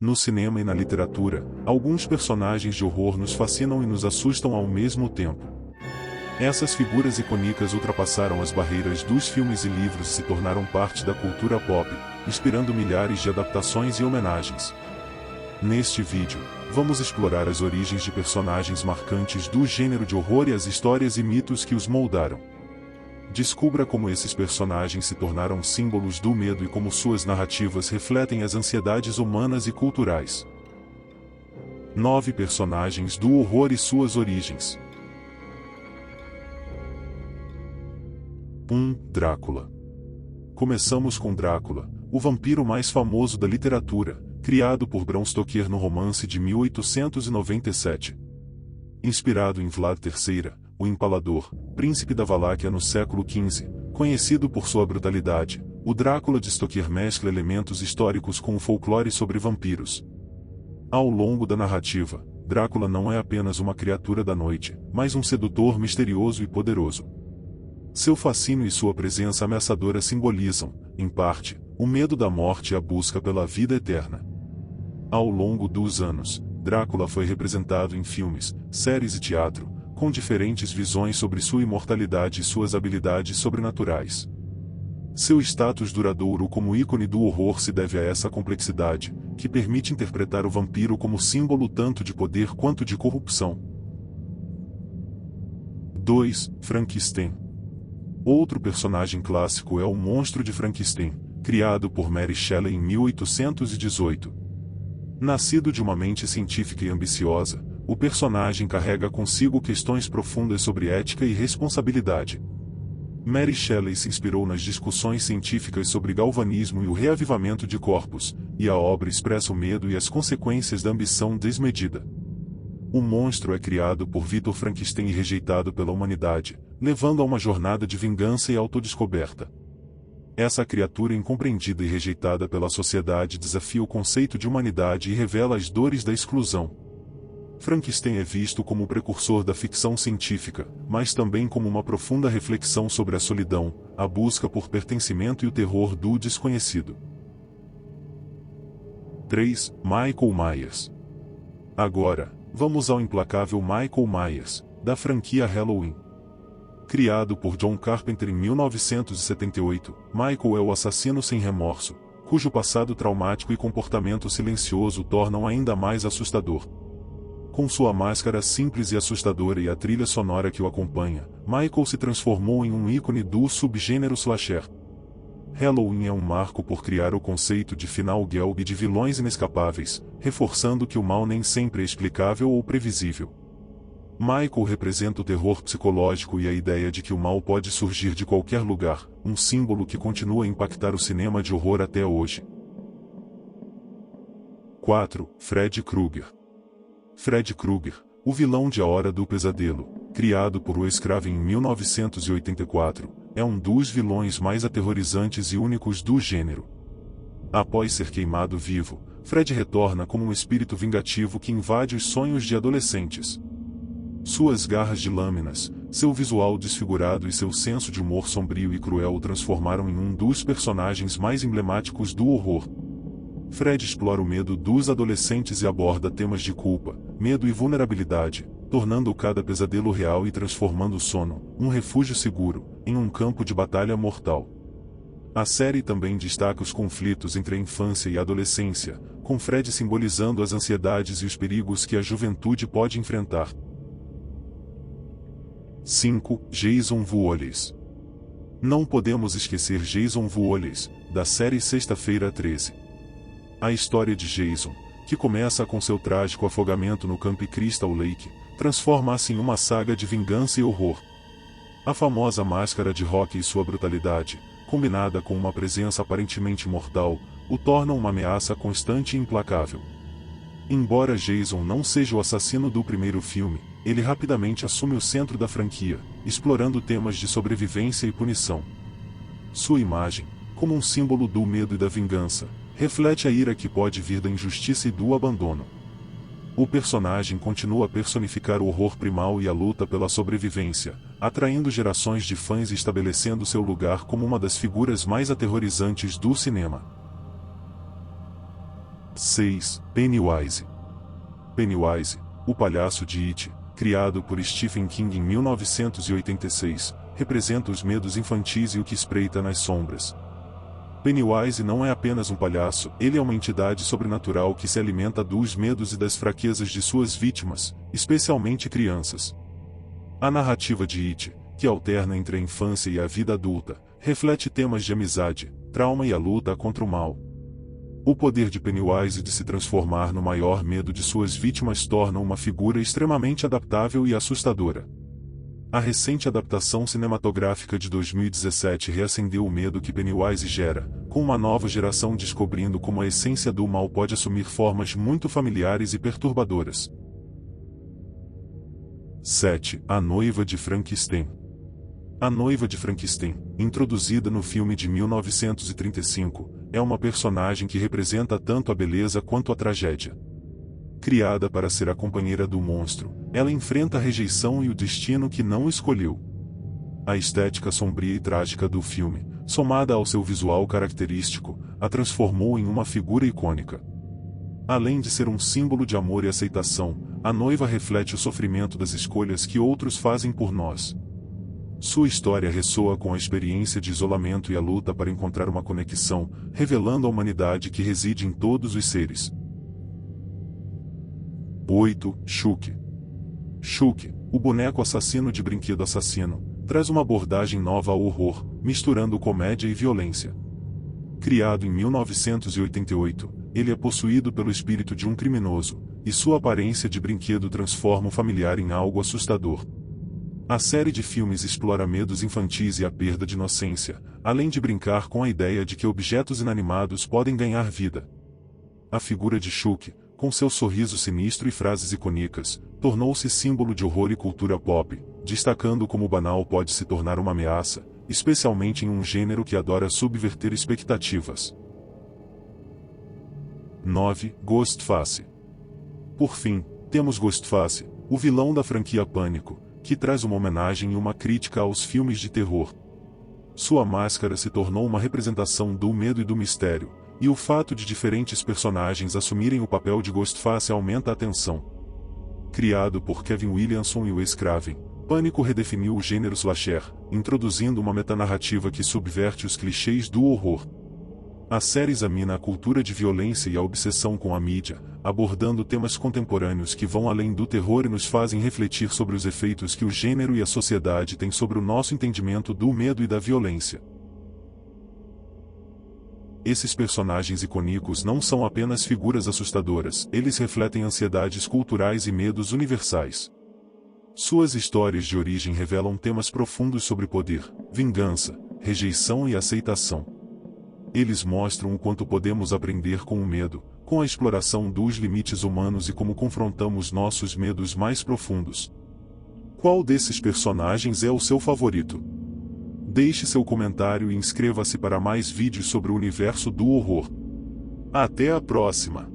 No cinema e na literatura, alguns personagens de horror nos fascinam e nos assustam ao mesmo tempo. Essas figuras icônicas ultrapassaram as barreiras dos filmes e livros e se tornaram parte da cultura pop, inspirando milhares de adaptações e homenagens. Neste vídeo, vamos explorar as origens de personagens marcantes do gênero de horror e as histórias e mitos que os moldaram. Descubra como esses personagens se tornaram símbolos do medo e como suas narrativas refletem as ansiedades humanas e culturais. 9 personagens do horror e suas origens. 1. Drácula. Começamos com Drácula, o vampiro mais famoso da literatura, criado por Bram Stoker no romance de 1897. Inspirado em Vlad III, o Empalador, príncipe da Valáquia no século XV, conhecido por sua brutalidade, o Drácula de Stoker mescla elementos históricos com o folclore sobre vampiros. Ao longo da narrativa, Drácula não é apenas uma criatura da noite, mas um sedutor misterioso e poderoso. Seu fascínio e sua presença ameaçadora simbolizam, em parte, o medo da morte e a busca pela vida eterna. Ao longo dos anos, Drácula foi representado em filmes, séries e teatro, com diferentes visões sobre sua imortalidade e suas habilidades sobrenaturais. Seu status duradouro como ícone do horror se deve a essa complexidade, que permite interpretar o vampiro como símbolo tanto de poder quanto de corrupção. 2. Frankenstein. Outro personagem clássico é o Monstro de Frankenstein, criado por Mary Shelley em 1818. Nascido de uma mente científica e ambiciosa, o personagem carrega consigo questões profundas sobre ética e responsabilidade. Mary Shelley se inspirou nas discussões científicas sobre galvanismo e o reavivamento de corpos, e a obra expressa o medo e as consequências da ambição desmedida. O monstro é criado por Victor Frankenstein e rejeitado pela humanidade, levando a uma jornada de vingança e autodescoberta. Essa criatura incompreendida e rejeitada pela sociedade desafia o conceito de humanidade e revela as dores da exclusão. Frankenstein é visto como o precursor da ficção científica, mas também como uma profunda reflexão sobre a solidão, a busca por pertencimento e o terror do desconhecido. 3. Michael Myers. Agora, vamos ao implacável Michael Myers, da franquia Halloween. Criado por John Carpenter em 1978, Michael é o assassino sem remorso, cujo passado traumático e comportamento silencioso tornam ainda mais assustador. Com sua máscara simples e assustadora e a trilha sonora que o acompanha, Michael se transformou em um ícone do subgênero slasher. Halloween é um marco por criar o conceito de final Gelb de vilões inescapáveis, reforçando que o mal nem sempre é explicável ou previsível. Michael representa o terror psicológico e a ideia de que o mal pode surgir de qualquer lugar, um símbolo que continua a impactar o cinema de horror até hoje. 4. Fred Krueger. Fred Krueger, o vilão de A Hora do Pesadelo, criado por Wes Craven em 1984, é um dos vilões mais aterrorizantes e únicos do gênero. Após ser queimado vivo, Fred retorna como um espírito vingativo que invade os sonhos de adolescentes. Suas garras de lâminas, seu visual desfigurado e seu senso de humor sombrio e cruel o transformaram em um dos personagens mais emblemáticos do horror. Fred explora o medo dos adolescentes e aborda temas de culpa, medo e vulnerabilidade, tornando cada pesadelo real e transformando o sono, um refúgio seguro, em um campo de batalha mortal. A série também destaca os conflitos entre a infância e a adolescência, com Fred simbolizando as ansiedades e os perigos que a juventude pode enfrentar. 5. Jason Voorhees. Não podemos esquecer Jason Voorhees, da série Sexta-feira 13. A história de Jason, que começa com seu trágico afogamento no Camp Crystal Lake, transforma-se em uma saga de vingança e horror. A famosa máscara de Rocky e sua brutalidade, combinada com uma presença aparentemente mortal, o tornam uma ameaça constante e implacável. Embora Jason não seja o assassino do primeiro filme, ele rapidamente assume o centro da franquia, explorando temas de sobrevivência e punição. Sua imagem, como um símbolo do medo e da vingança, reflete a ira que pode vir da injustiça e do abandono. O personagem continua a personificar o horror primal e a luta pela sobrevivência, atraindo gerações de fãs e estabelecendo seu lugar como uma das figuras mais aterrorizantes do cinema. 6. Pennywise. Pennywise, o palhaço de It, criado por Stephen King em 1986, representa os medos infantis e o que espreita nas sombras. Pennywise não é apenas um palhaço, ele é uma entidade sobrenatural que se alimenta dos medos e das fraquezas de suas vítimas, especialmente crianças. A narrativa de It, que alterna entre a infância e a vida adulta, reflete temas de amizade, trauma e a luta contra o mal. O poder de Pennywise de se transformar no maior medo de suas vítimas torna uma figura extremamente adaptável e assustadora. A recente adaptação cinematográfica de 2017 reacendeu o medo que Pennywise gera, com uma nova geração descobrindo como a essência do mal pode assumir formas muito familiares e perturbadoras. 7. A Noiva de Frankenstein. A Noiva de Frankenstein, introduzida no filme de 1935, é uma personagem que representa tanto a beleza quanto a tragédia. Criada para ser a companheira do monstro, ela enfrenta a rejeição e o destino que não escolheu. A estética sombria e trágica do filme, somada ao seu visual característico, a transformou em uma figura icônica. Além de ser um símbolo de amor e aceitação, a noiva reflete o sofrimento das escolhas que outros fazem por nós. Sua história ressoa com a experiência de isolamento e a luta para encontrar uma conexão, revelando a humanidade que reside em todos os seres. 8. Chuck. Chuck, o boneco assassino de brinquedo assassino, traz uma abordagem nova ao horror, misturando comédia e violência. Criado em 1988, ele é possuído pelo espírito de um criminoso, e sua aparência de brinquedo transforma o familiar em algo assustador. A série de filmes explora medos infantis e a perda de inocência, além de brincar com a ideia de que objetos inanimados podem ganhar vida. A figura de Chuck, com seu sorriso sinistro e frases icônicas, tornou-se símbolo de horror e cultura pop, destacando como o banal pode se tornar uma ameaça, especialmente em um gênero que adora subverter expectativas. 9. Ghostface. Por fim, temos Ghostface, o vilão da franquia Pânico, que traz uma homenagem e uma crítica aos filmes de terror. Sua máscara se tornou uma representação do medo e do mistério, e o fato de diferentes personagens assumirem o papel de Ghostface aumenta a tensão. Criado por Kevin Williamson e Wes Craven, Pânico redefiniu o gênero slasher, introduzindo uma metanarrativa que subverte os clichês do horror. A série examina a cultura de violência e a obsessão com a mídia, abordando temas contemporâneos que vão além do terror e nos fazem refletir sobre os efeitos que o gênero e a sociedade têm sobre o nosso entendimento do medo e da violência. Esses personagens icônicos não são apenas figuras assustadoras, eles refletem ansiedades culturais e medos universais. Suas histórias de origem revelam temas profundos sobre poder, vingança, rejeição e aceitação. Eles mostram o quanto podemos aprender com o medo, com a exploração dos limites humanos e como confrontamos nossos medos mais profundos. Qual desses personagens é o seu favorito? Deixe seu comentário e inscreva-se para mais vídeos sobre o universo do horror. Até a próxima!